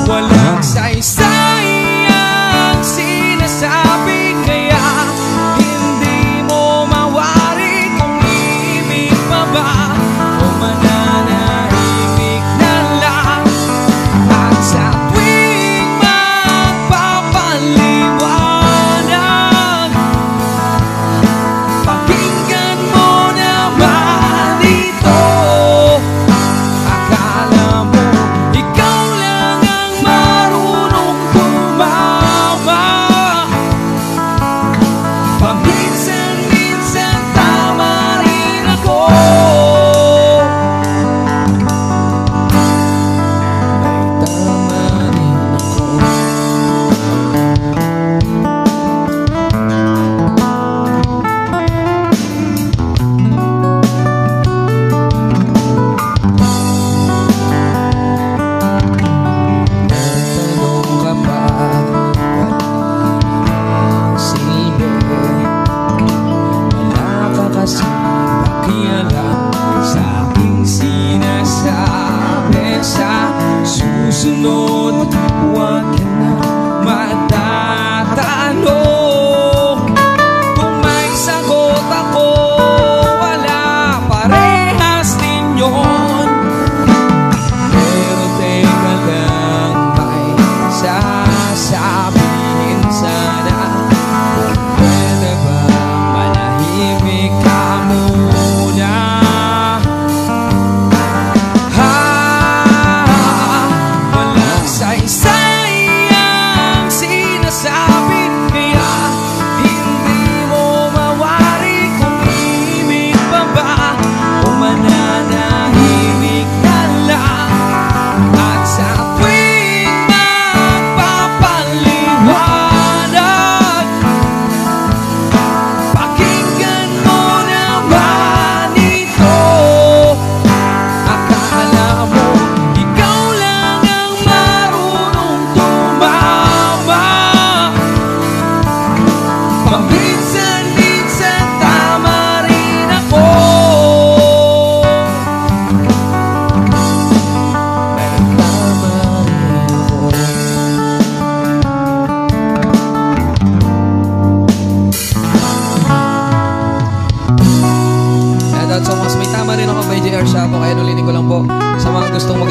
walang saysay ang sinasabi, kaya hindi mo mawari kung ibig pa ba o mananahimik na lang. At sa tuwing magpapaliwanag, pakinggan mo naman ito. Akala mo ikaw lang ang marunong tumawa, paminsan-minsan tama rin ako. May tama rin ako. Tanong ka pa, walang silbi. Wala ka kasi pakialam sa aking sinasabi. Sa susunod